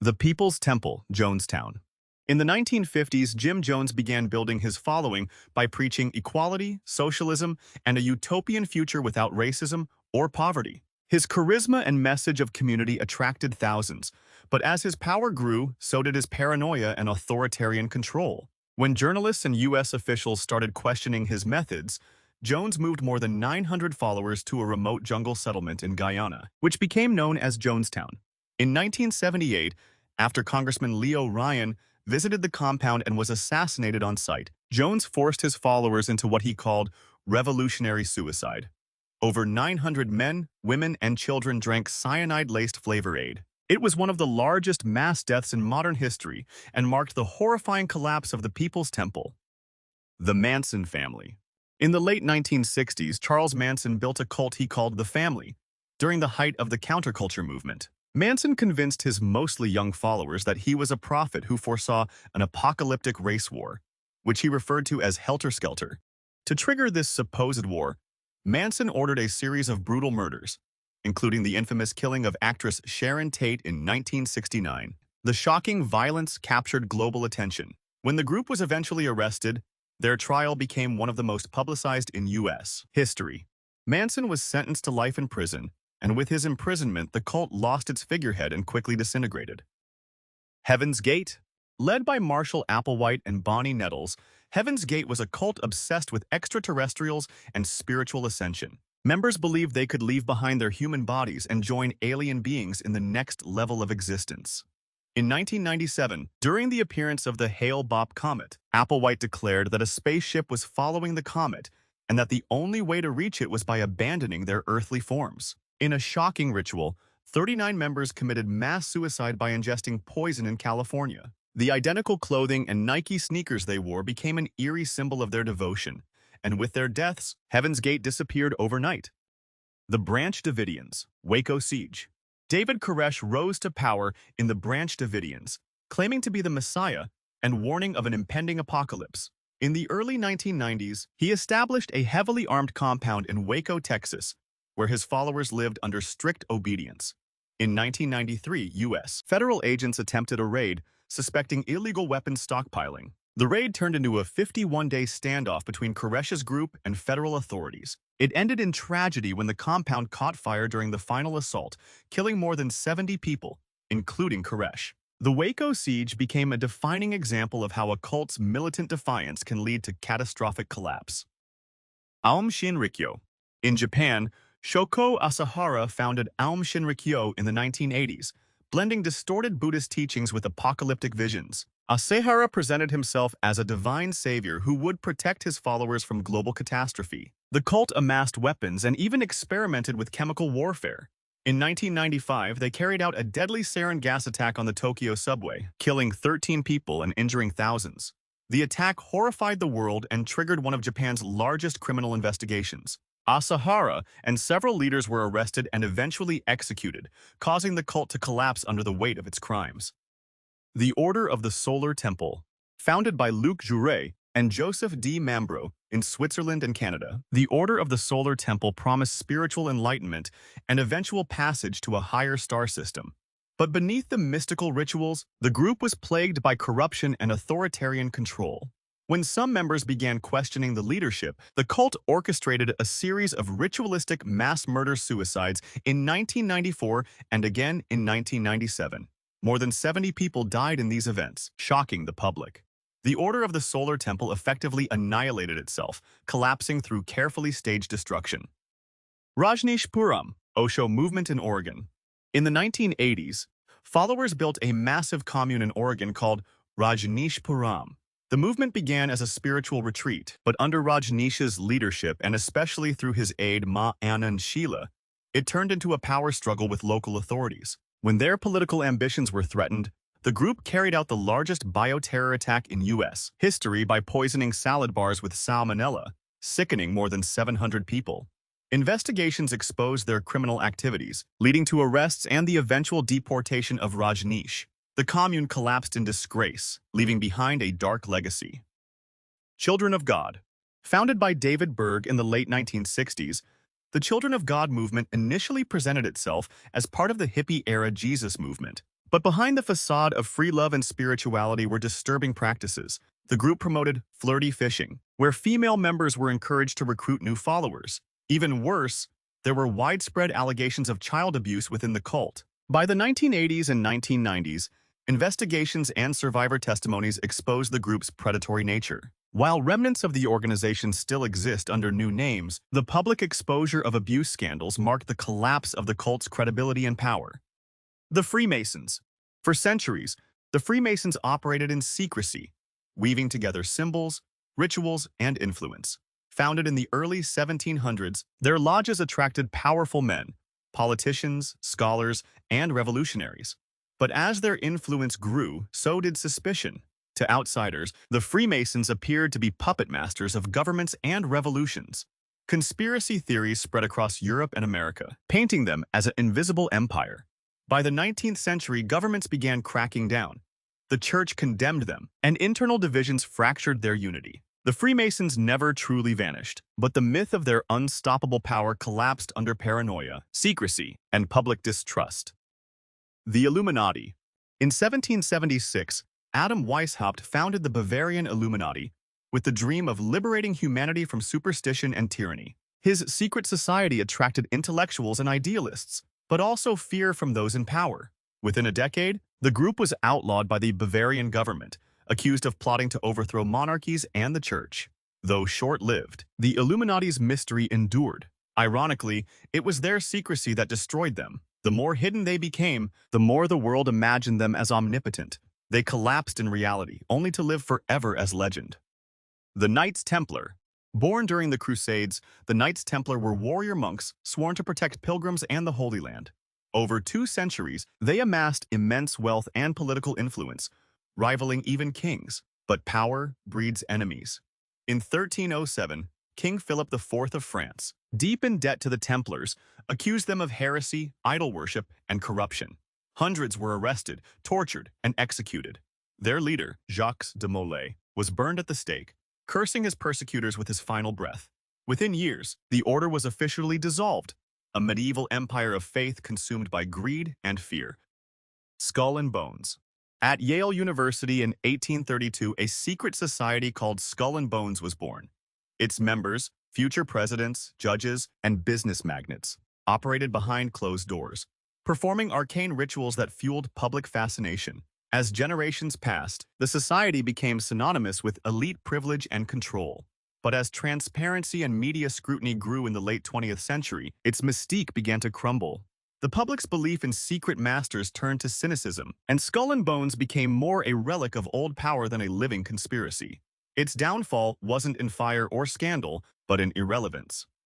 The People's Temple, Jonestown. In the 1950s, Jim Jones began building his following by preaching equality, socialism, and a utopian future without racism or poverty. His charisma and message of community attracted thousands, but as his power grew, so did his paranoia and authoritarian control. When journalists and U.S. officials started questioning his methods, Jones moved more than 900 followers to a remote jungle settlement in Guyana, which became known as Jonestown. In 1978, after Congressman Leo Ryan visited the compound and was assassinated on site, Jones forced his followers into what he called revolutionary suicide. Over 900 men, women, and children drank cyanide-laced Flavor Aid. It was one of the largest mass deaths in modern history and marked the horrifying collapse of the People's Temple. The Manson Family. In the late 1960s, Charles Manson built a cult he called the Family during the height of the counterculture movement. Manson convinced his mostly young followers that he was a prophet who foresaw an apocalyptic race war, which he referred to as helter-skelter. To trigger this supposed war, Manson ordered a series of brutal murders, including the infamous killing of actress Sharon Tate in 1969. The shocking violence captured global attention. When the group was eventually arrested, their trial became one of the most publicized in U.S. history. Manson was sentenced to life in prison, and with his imprisonment, the cult lost its figurehead and quickly disintegrated. Heaven's Gate. Led by Marshall Applewhite and Bonnie Nettles, Heaven's Gate was a cult obsessed with extraterrestrials and spiritual ascension. Members believed they could leave behind their human bodies and join alien beings in the next level of existence. In 1997, during the appearance of the Hale-Bopp comet, Applewhite declared that a spaceship was following the comet and that the only way to reach it was by abandoning their earthly forms. In a shocking ritual, 39 members committed mass suicide by ingesting poison in California. The identical clothing and Nike sneakers they wore became an eerie symbol of their devotion, and with their deaths, Heaven's Gate disappeared overnight. The Branch Davidians, Waco Siege. David Koresh rose to power in the Branch Davidians, claiming to be the Messiah and warning of an impending apocalypse. In the early 1990s, he established a heavily armed compound in Waco, Texas, where his followers lived under strict obedience. In 1993, U.S. federal agents attempted a raid, suspecting illegal weapons stockpiling. The raid turned into a 51-day standoff between Koresh's group and federal authorities. It ended in tragedy when the compound caught fire during the final assault, killing more than 70 people, including Koresh. The Waco siege became a defining example of how a cult's militant defiance can lead to catastrophic collapse. Aum Shinrikyo. In Japan, Shoko Asahara founded Aum Shinrikyo in the 1980s, blending distorted Buddhist teachings with apocalyptic visions. Asahara presented himself as a divine savior who would protect his followers from global catastrophe. The cult amassed weapons and even experimented with chemical warfare. In 1995, they carried out a deadly sarin gas attack on the Tokyo subway, killing 13 people and injuring thousands. The attack horrified the world and triggered one of Japan's largest criminal investigations. Asahara and several leaders were arrested and eventually executed, causing the cult to collapse under the weight of its crimes. The Order of the Solar Temple. Founded by Luc Jouret and Joseph D. Mambro in Switzerland and Canada, the Order of the Solar Temple promised spiritual enlightenment and eventual passage to a higher star system. But beneath the mystical rituals, the group was plagued by corruption and authoritarian control. When some members began questioning the leadership, the cult orchestrated a series of ritualistic mass murder-suicides in 1994 and again in 1997. More than 70 people died in these events, shocking the public. The Order of the Solar Temple effectively annihilated itself, collapsing through carefully staged destruction. Rajneeshpuram, Osho movement in Oregon. In the 1980s, followers built a massive commune in Oregon called Rajneeshpuram. The movement began as a spiritual retreat, but under Rajneesh's leadership and especially through his aide Ma Anand Sheela, it turned into a power struggle with local authorities. When their political ambitions were threatened, the group carried out the largest bioterror attack in U.S. history by poisoning salad bars with salmonella, sickening more than 700 people. Investigations exposed their criminal activities, leading to arrests and the eventual deportation of Rajneesh. The commune collapsed in disgrace, leaving behind a dark legacy. Children of God. Founded by David Berg in the late 1960s, the Children of God movement initially presented itself as part of the hippie-era Jesus movement. But behind the facade of free love and spirituality were disturbing practices. The group promoted flirty fishing, where female members were encouraged to recruit new followers. Even worse, there were widespread allegations of child abuse within the cult. By the 1980s and 1990s, investigations and survivor testimonies exposed the group's predatory nature. While remnants of the organization still exist under new names, the public exposure of abuse scandals marked the collapse of the cult's credibility and power. The Freemasons. For centuries, the Freemasons operated in secrecy, weaving together symbols, rituals, and influence. Founded in the early 1700s, their lodges attracted powerful men, politicians, scholars, and revolutionaries. But as their influence grew, so did suspicion. To outsiders, the Freemasons appeared to be puppet masters of governments and revolutions. Conspiracy theories spread across Europe and America, painting them as an invisible empire. By the 19th century, governments began cracking down. The church condemned them, and internal divisions fractured their unity. The Freemasons never truly vanished, but the myth of their unstoppable power collapsed under paranoia, secrecy, and public distrust. The Illuminati. In 1776, Adam Weishaupt founded the Bavarian Illuminati with the dream of liberating humanity from superstition and tyranny. His secret society attracted intellectuals and idealists, but also fear from those in power. Within a decade, the group was outlawed by the Bavarian government, accused of plotting to overthrow monarchies and the church. Though short-lived, the Illuminati's mystery endured. Ironically, it was their secrecy that destroyed them. The more hidden they became, the more the world imagined them as omnipotent. They collapsed in reality, only to live forever as legend. The Knights Templar. Born during the Crusades, the Knights Templar were warrior monks sworn to protect pilgrims and the Holy Land. Over 2 centuries, they amassed immense wealth and political influence, rivaling even kings. But power breeds enemies. In 1307, King Philip IV of France, deep in debt to the Templars, accused them of heresy, idol worship, and corruption. Hundreds were arrested, tortured, and executed. Their leader, Jacques de Molay, was burned at the stake, cursing his persecutors with his final breath. Within years, the order was officially dissolved, a medieval empire of faith consumed by greed and fear. Skull and Bones. At Yale University in 1832, a secret society called Skull and Bones was born. Its members, future presidents, judges, and business magnates, operated behind closed doors, performing arcane rituals that fueled public fascination. As generations passed, the society became synonymous with elite privilege and control. But as transparency and media scrutiny grew in the late 20th century, its mystique began to crumble. The public's belief in secret masters turned to cynicism, and Skull and Bones became more a relic of old power than a living conspiracy. Its downfall wasn't in fire or scandal, but in irrelevance.